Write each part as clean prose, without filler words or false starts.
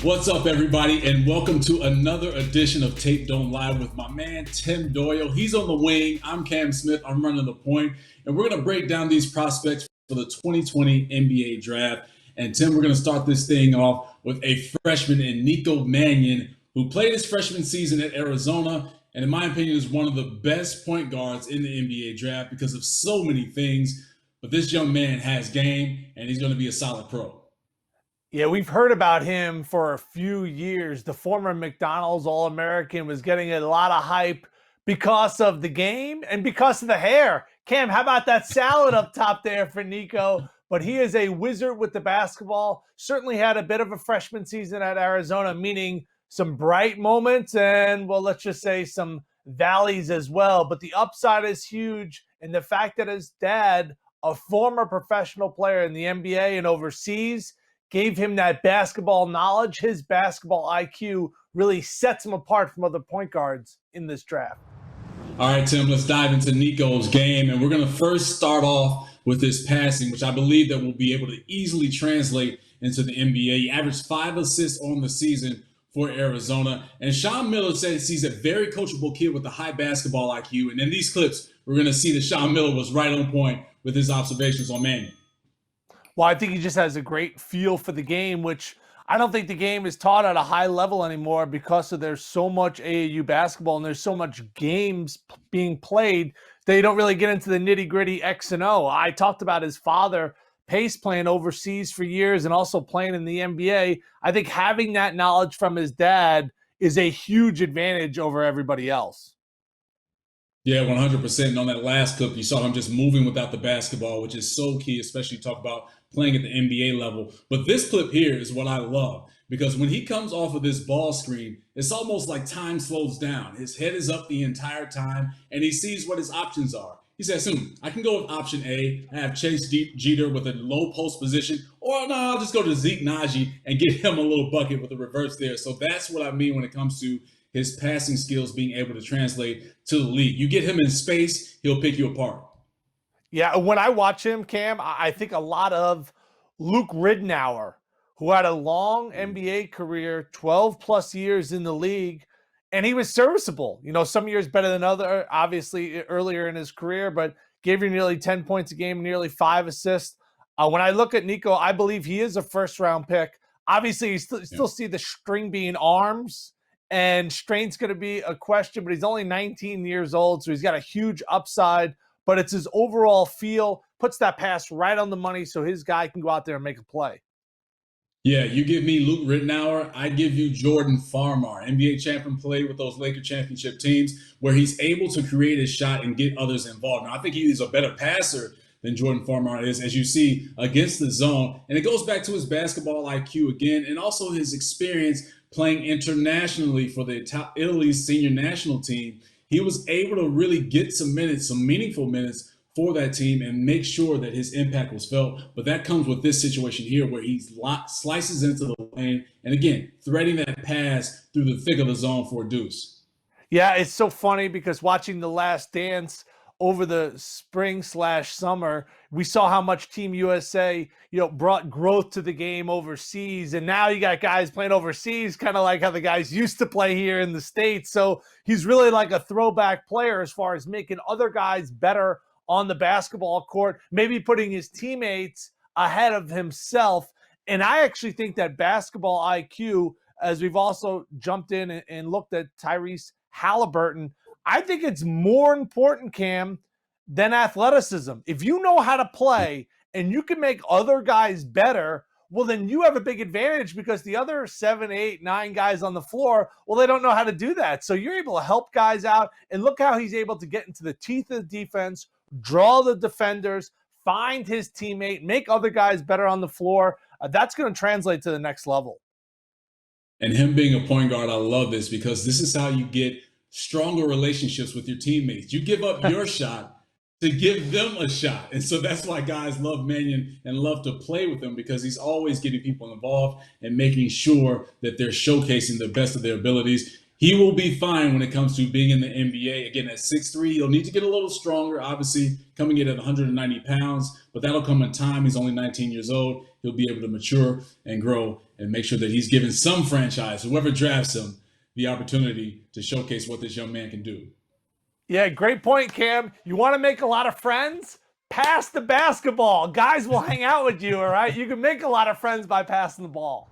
What's up, everybody, and welcome to another edition of Tape Don't Lie with my man, Tim Doyle. He's on the wing. I'm Cam Smith. I'm running the point, and we're going to break down these prospects for the 2020 NBA Draft. And, Tim, we're going to start this thing off with a freshman in Nico Mannion, who played his freshman season at Arizona, and in my opinion is one of the best point guards in the NBA Draft because of so many things. But this young man has game, and he's going to be a solid pro. Yeah, we've heard about him for a few years. The former McDonald's All-American was getting a lot of hype because of the game and because of the hair. Cam, how about that salad up top there for Nico? But he is a wizard with the basketball. Certainly had a bit of a freshman season at Arizona, meaning some bright moments and, well, let's just say some valleys as well. But the upside is huge. And the fact that his dad, a former professional player in the NBA and overseas, gave him that basketball knowledge. His basketball IQ really sets him apart from other point guards in this draft. All right, Tim, let's dive into Nico's game. And we're going to first start off with his passing, which I believe that we'll be able to easily translate into the NBA. He averaged 5 assists on the season for Arizona. And Sean Miller says he's a very coachable kid with a high basketball IQ. And in these clips, we're going to see that Sean Miller was right on point with his observations on Mannion. Well, I think he just has a great feel for the game, which I don't think the game is taught at a high level anymore because there's so much AAU basketball and there's so much games being played. They don't really get into the nitty-gritty X and O. I talked about his father, Pace, playing overseas for years and also playing in the NBA. I think having that knowledge from his dad is a huge advantage over everybody else. Yeah, 100%. And on that last clip, you saw him just moving without the basketball, which is so key, especially talk about playing at the NBA level. But this clip here is what I love because when he comes off of this ball screen, it's almost like time slows down. His head is up the entire time, and he sees what his options are. He says, I can go with option A. I have Chase Jeter with a low post position, or no, I'll just go to Zeke Naji and get him a little bucket with a reverse there. So that's what I mean when it comes to his passing skills being able to translate to the league. You get him in space, he'll pick you apart. Yeah, when I watch him, Cam, I think a lot of Luke Ridnour, who had a long NBA career, 12 plus years in the league, and he was serviceable. You know, some years better than other, obviously earlier in his career, but gave you nearly 10 points a game, nearly 5 assists. When I look at Nico, I believe he is a first-round pick. Obviously, you still see the string being arms, and strength's going to be a question, but he's only 19 years old, so he's got a huge upside. But it's his overall feel, puts that pass right on the money so his guy can go out there and make a play. Yeah, you give me Luke Ridnour, I give you Jordan Farmar, NBA champion, played with those Laker championship teams where he's able to create his shot and get others involved. Now, I think he is a better passer than Jordan Farmar is, as you see, against the zone. And it goes back to his basketball IQ again, and also his experience playing internationally for the Italy's senior national team. He was able to really get some minutes, some meaningful minutes for that team and make sure that his impact was felt. But that comes with this situation here where he slices into the lane and, again, threading that pass through the thick of the zone for a deuce. Yeah, it's so funny because watching The Last Dance over the spring/summer, we saw how much Team USA, brought growth to the game overseas. And now you got guys playing overseas, kind of like how the guys used to play here in the States. So he's really like a throwback player as far as making other guys better on the basketball court, maybe putting his teammates ahead of himself. And I actually think that basketball IQ, as we've also jumped in and looked at Tyrese Halliburton, I think it's more important, Cam, than athleticism. If you know how to play and you can make other guys better, well, then you have a big advantage because the other 7, 8, 9 guys on the floor, well, they don't know how to do that. So you're able to help guys out, and look how he's able to get into the teeth of the defense, draw the defenders, find his teammate, make other guys better on the floor. That's going to translate to the next level. And him being a point guard, I love this because this is how you get stronger relationships with your teammates. You give up your shot to give them a shot. And so that's why guys love Mannion and love to play with him, because he's always getting people involved and making sure that they're showcasing the best of their abilities. He will be fine when it comes to being in the NBA. Again, at 6'3", he'll need to get a little stronger, obviously, coming in at 190 pounds, but that'll come in time. He's only 19 years old. He'll be able to mature and grow and make sure that he's given some franchise, whoever drafts him, the opportunity to showcase what this young man can do. Yeah, great point, Cam. You want to make a lot of friends? Pass the basketball. Guys will hang out with you, all right? You can make a lot of friends by passing the ball.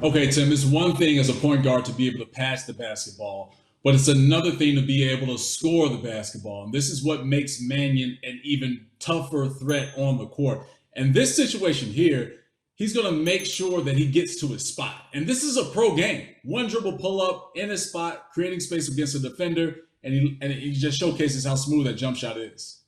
Okay, Tim, it's one thing as a point guard to be able to pass the basketball, but it's another thing to be able to score the basketball. And this is what makes Mannion an even tougher threat on the court. And this situation here, he's going to make sure that he gets to his spot. And this is a pro game. One dribble pull up in his spot, creating space against a defender, and he just showcases how smooth that jump shot is.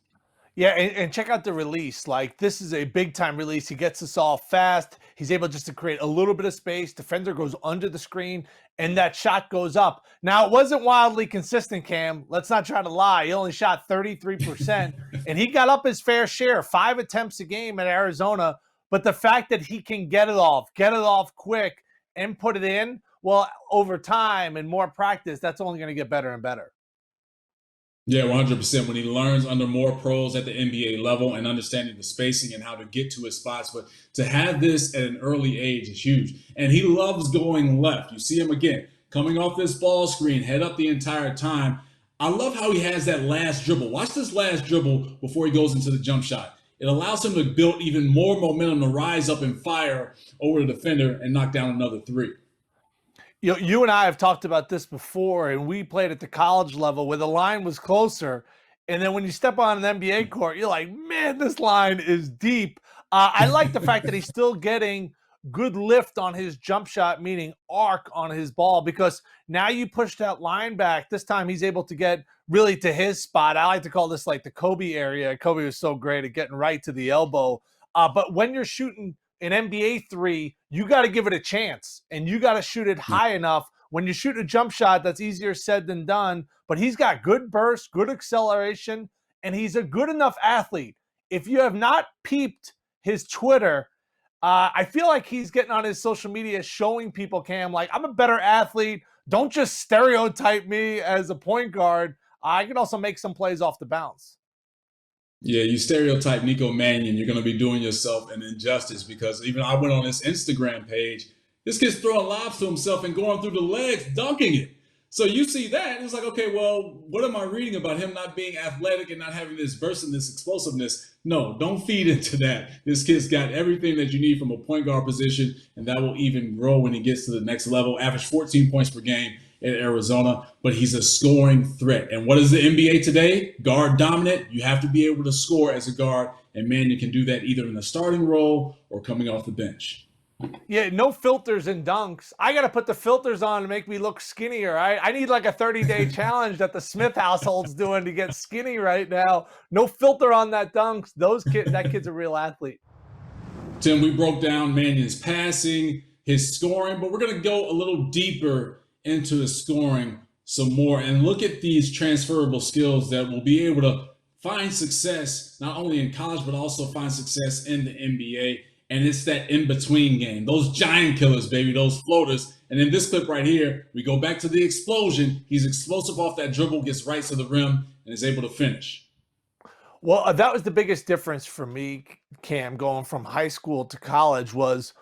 Yeah, and check out the release. Like, this is a big-time release. He gets us all fast. He's able just to create a little bit of space. Defender goes under the screen, and that shot goes up. Now, it wasn't wildly consistent, Cam. Let's not try to lie. He only shot 33%, and he got up his fair share, 5 attempts a game at Arizona. But the fact that he can get it off quick, and put it in, well, over time and more practice, that's only going to get better and better. Yeah, 100%. When he learns under more pros at the NBA level and understanding the spacing and how to get to his spots. But to have this at an early age is huge. And he loves going left. You see him again, coming off this ball screen, head up the entire time. I love how he has that last dribble. Watch this last dribble before he goes into the jump shot. It allows him to build even more momentum to rise up and fire over the defender and knock down another three. You and I have talked about this before, and we played at the college level where the line was closer. And then when you step on an NBA court, you're like, man, this line is deep. I like the fact that he's still getting good lift on his jump shot, meaning arc on his ball, because now you push that line back. This time he's able to get really to his spot. I like to call this like the Kobe area. Kobe was so great at getting right to the elbow. But when you're shooting an NBA three, you got to give it a chance, and you got to shoot it high enough. When you shoot a jump shot, that's easier said than done, but he's got good burst, good acceleration, and he's a good enough athlete. If you have not peeped his Twitter, I feel like he's getting on his social media showing people, Cam, like, I'm a better athlete. Don't just stereotype me as a point guard. I can also make some plays off the bounce. Yeah, you stereotype Nico Mannion, you're going to be doing yourself an injustice, because even I went on his Instagram page, this kid's throwing lobs to himself and going through the legs, dunking it. So you see that, and it's like, okay, well, what am I reading about him not being athletic and not having this burst and this explosiveness? No, don't feed into that. This kid's got everything that you need from a point guard position, and that will even grow when he gets to the next level. Average 14 points per game at Arizona, but he's a scoring threat. And what is the NBA today? Guard dominant. You have to be able to score as a guard, and Mannion can do that either in the starting role or coming off the bench. Yeah, no filters and dunks. I got to put the filters on to make me look skinnier. I need like a 30-day challenge that the Smith household's doing to get skinny right now. No filter on that dunks. That kid's a real athlete. Tim, we broke down Mannion's passing, his scoring, but we're going to go a little deeper into his scoring some more and look at these transferable skills that will be able to find success not only in college but also find success in the NBA. And it's that in-between game, those giant killers, baby, those floaters. And in this clip right here, we go back to the explosion. He's explosive off that dribble, gets right to the rim, and is able to finish. Well, that was the biggest difference for me, Cam, going from high school to college. Was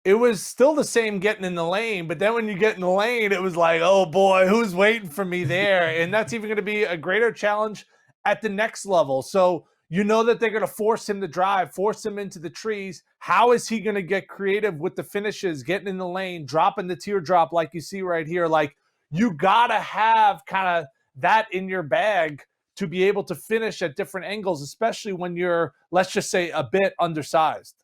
it was still the same getting in the lane, but then when you get in the lane, it was like, oh boy, who's waiting for me there? And that's even going to be a greater challenge at the next level. So you know that they're going to force him to drive, force him into the trees. How is he going to get creative with the finishes, getting in the lane, dropping the teardrop like you see right here? Like, you got to have kind of that in your bag to be able to finish at different angles, especially when you're, let's just say, a bit undersized.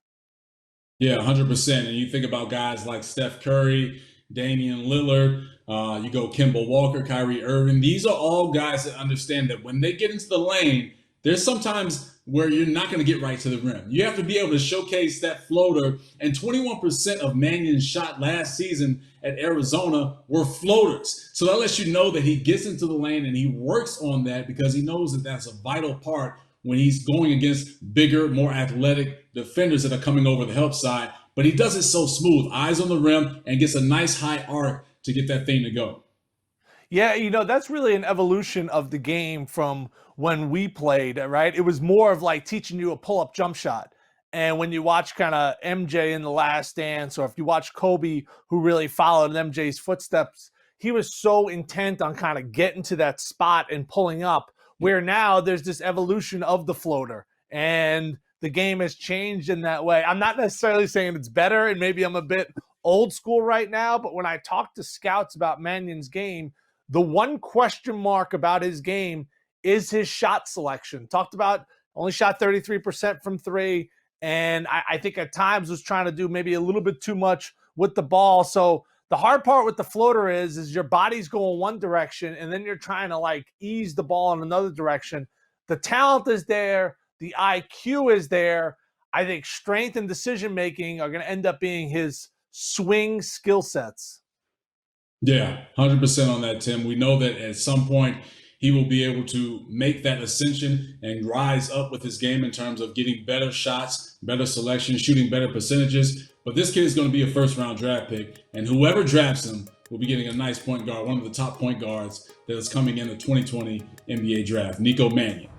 Yeah, 100%. And you think about guys like Steph Curry, Damian Lillard, you go Kemba Walker, Kyrie Irving. These are all guys that understand that when they get into the lane, there's sometimes where you're not going to get right to the rim. You have to be able to showcase that floater. And 21% of Mannion's shot last season at Arizona were floaters. So that lets you know that he gets into the lane and he works on that, because he knows that that's a vital part when he's going against bigger, more athletic defenders that are coming over the help side. But he does it so smooth, eyes on the rim, and gets a nice high arc to get that thing to go. Yeah, that's really an evolution of the game from when we played, right? It was more of like teaching you a pull-up jump shot. And when you watch kind of MJ in The Last Dance, or if you watch Kobe, who really followed in MJ's footsteps, he was so intent on kind of getting to that spot and pulling up, where now there's this evolution of the floater. And the game has changed in that way. I'm not necessarily saying it's better, and maybe I'm a bit old school right now, but when I talk to scouts about Mannion's game, the one question mark about his game is his shot selection. Talked about only shot 33% from three, and I think at times was trying to do maybe a little bit too much with the ball. So the hard part with the floater is your body's going one direction, and then you're trying to like ease the ball in another direction. The talent is there. The IQ is there. I think strength and decision-making are going to end up being his swing skill sets. Yeah, 100% on that, Tim. We know that at some point he will be able to make that ascension and rise up with his game in terms of getting better shots, better selection, shooting better percentages. But this kid is going to be a first-round draft pick, and whoever drafts him will be getting a nice point guard, one of the top point guards that is coming in the 2020 NBA draft, Nico Mannion.